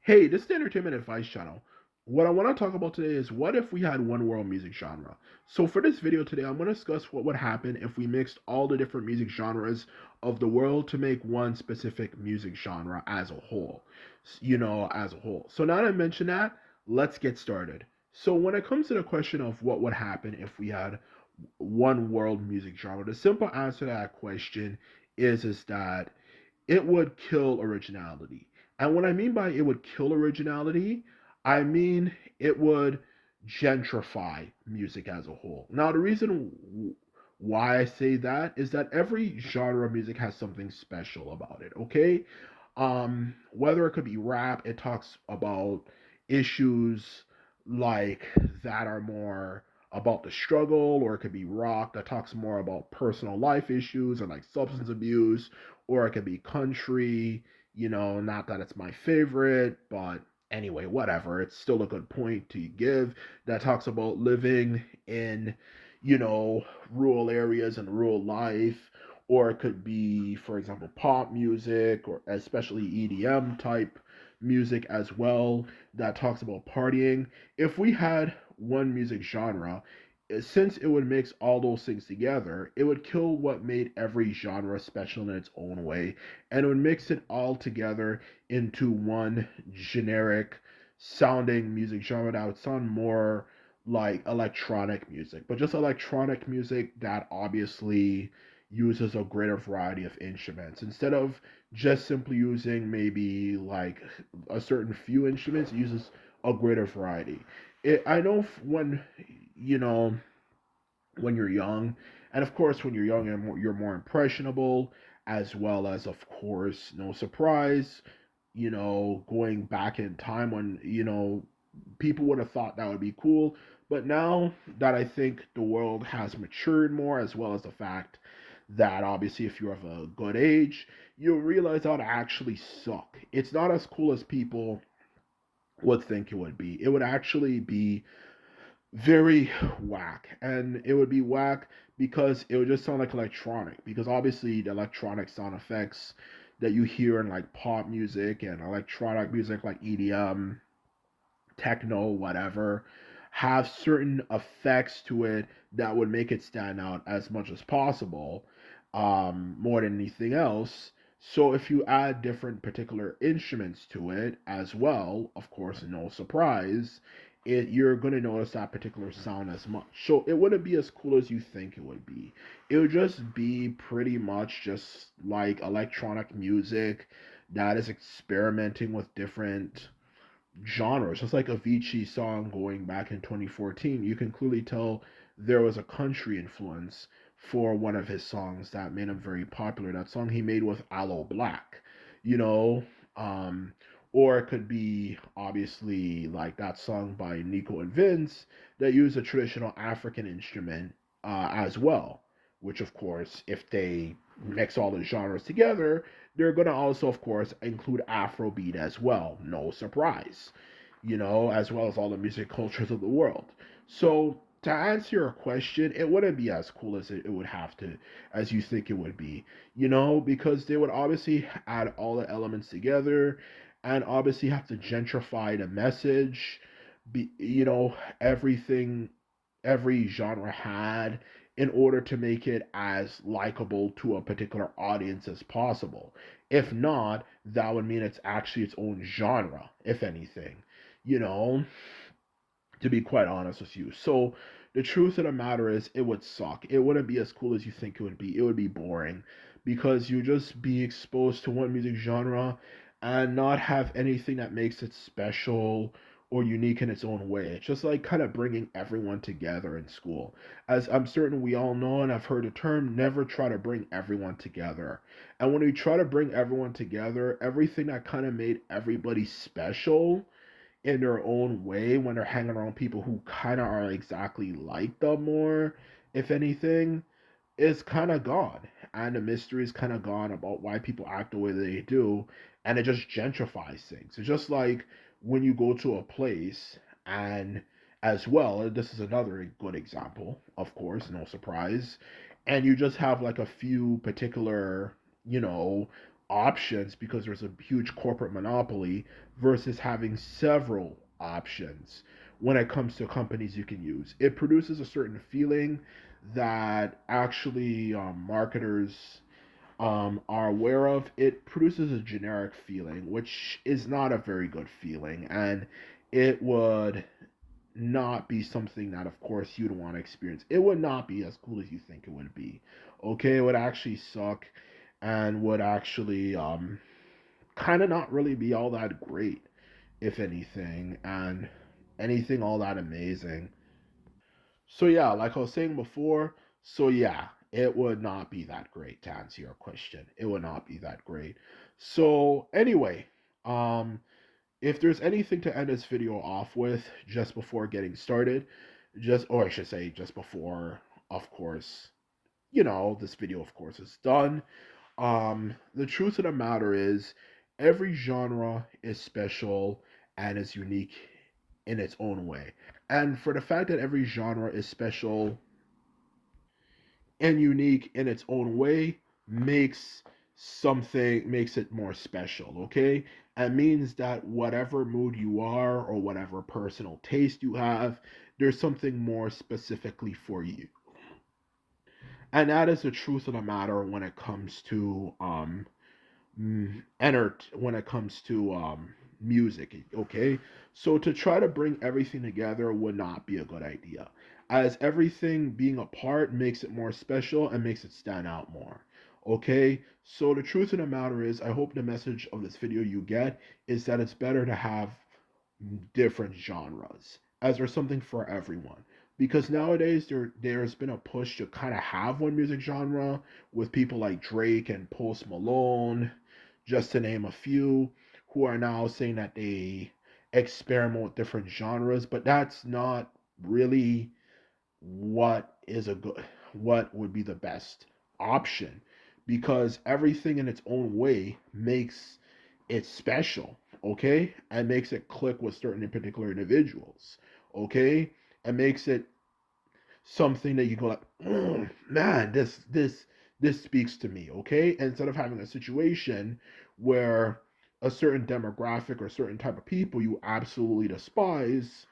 Hey, this is the Entertainment Advice Channel. What I want to talk about today is what if we had one world music genre? So, for this video today, I'm going to discuss what would happen if we mixed all the different music genres of the world to make one specific music genre as a whole. As a whole. So, now that I mentioned that, let's get started. So, when it comes to the question of what would happen if we had one world music genre, the simple answer to that question is that it would kill originality. And what I mean by it would kill originality, I mean it would gentrify music as a whole. Now, the reason why I say that is that every genre of music has something special about it, okay? Whether it could be rap, it talks about issues like that are more about the struggle, or it could be rock that talks more about personal life issues and like substance abuse, or it could be country, not that it's my favorite, but anyway, whatever. It's still a good point to give that talks about living in, rural areas and rural life. Or it could be, for example, pop music or especially EDM type music as well that talks about partying. If we had one music genre, since it would mix all those things together, it would kill what made every genre special in its own way, and it would mix it all together into one generic sounding music genre that would sound more like electronic music, but just electronic music that obviously uses a greater variety of instruments instead of just simply using maybe like a certain few instruments. It uses a greater variety. I know when you know when you're young. And of course, when you're young, you're more impressionable, as well as, of course, no surprise, going back in time when, people would have thought that would be cool. But now that I think the world has matured more, as well as the fact that obviously if you're of a good age, you'll realize how to actually suck. It's not as cool as people would think it would be. It would actually be very whack. And it would be whack because it would just sound like electronic. Because obviously, the electronic sound effects that you hear in like pop music and electronic music like EDM, techno, whatever, have certain effects to it that would make it stand out as much as possible, more than anything else. So if you add different particular instruments to it as well, of course, no surprise, you're going to notice that particular sound as much. So it wouldn't be as cool as you think it would be. It would just be pretty much just like electronic music that is experimenting with different genres. Just like Avicii's song going back in 2014, you can clearly tell there was a country influence for one of his songs that made him very popular. That song he made with Aloe Black, you know, um, or it could be obviously like that song by Nico and Vince that used a traditional African instrument as well. Which, of course, if they mix all the genres together, they're going to also, of course, include Afrobeat as well. No surprise, as well as all the music cultures of the world. So, to answer your question, it wouldn't be as cool as it would have to, as you think it would be, because they would obviously add all the elements together and obviously have to gentrify the message, everything every genre had in order to make it as likable to a particular audience as possible. If not, that would mean it's actually its own genre, if anything, you know, to be quite honest with you. So the truth of the matter is it would suck. It wouldn't be as cool as you think it would be. It would be boring because you just be exposed to one music genre and not have anything that makes it special or unique in its own way. It's just like kind of bringing everyone together in school. As I'm certain we all know and I've heard the term, never try to bring everyone together. And when you try to bring everyone together, everything that kind of made everybody special in their own way when they're hanging around people who kind of are exactly like them more, if anything, is kind of gone. And the mystery is kind of gone about why people act the way they do. And it just gentrifies things. It's just like when you go to a place and as well, this is another good example, of course, no surprise. And you just have like a few particular, you know, options because there's a huge corporate monopoly versus having several options when it comes to companies you can use. It produces a certain feeling that actually marketers are aware of. It produces a generic feeling, which is not a very good feeling, and it would not be something that, of course, you'd want to experience. It would not be as cool as you think it would be. Okay, it would actually suck and would actually kind of not really be all that great, if anything, and anything all that amazing. So yeah, like I was saying before, so yeah, it would not be that great to answer your question. It would not be that great. So anyway, um, if there's anything to end this video off with just before getting started, or I should say just before, of course, this video of course is done. The truth of the matter is every genre is special and is unique in its own way. And for the fact that every genre is special and unique in its own way makes it more special, okay? It means that whatever mood you are or whatever personal taste you have, there's something more specifically for you. And that is the truth of the matter when it comes to when it comes to music, okay? So to try to bring everything together would not be a good idea, as everything being apart makes it more special and makes it stand out more, okay? So the truth of the matter is, I hope the message of this video you get is that it's better to have different genres, as there's something for everyone. Because nowadays there's been a push to kind of have one music genre with people like Drake and Post Malone, just to name a few, who are now saying that they experiment with different genres, but that's not really what would be the best option, because everything in its own way makes it special, okay, and makes it click with certain in particular individuals, okay, and makes it something that you go like, man, this speaks to me, okay, instead of having a situation where a certain demographic or certain type of people you absolutely despise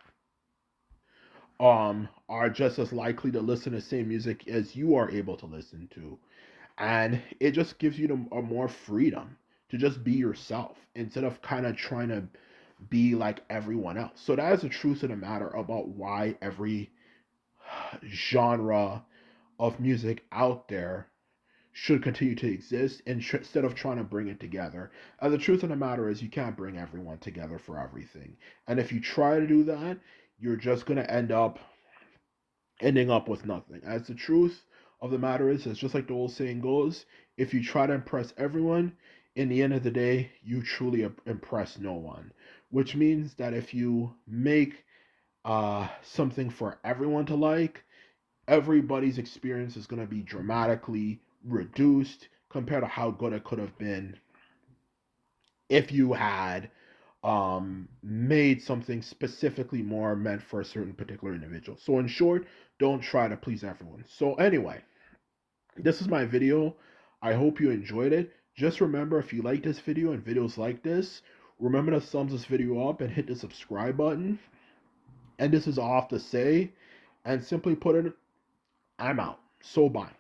are just as likely to listen to the same music as you are able to listen to, and it just gives you a more freedom to just be yourself instead of kind of trying to be like everyone else. So that is the truth of the matter about why every genre of music out there should continue to exist instead of trying to bring it together. And the truth of the matter is, you can't bring everyone together for everything. And if you try to do that, you're just going to ending up with nothing. As the truth of the matter is, it's just like the old saying goes, if you try to impress everyone, in the end of the day, you truly impress no one. Which means that if you make something for everyone to like, everybody's experience is going to be dramatically reduced compared to how good it could have been if you had made something specifically more meant for a certain particular individual. So in short, don't try to please everyone. So anyway, this is my video. I hope you enjoyed it. Just remember, if you like this video and videos like this, remember to thumbs this video up and hit the subscribe button. And this is all I have to say. And simply put it, I'm out. So bye.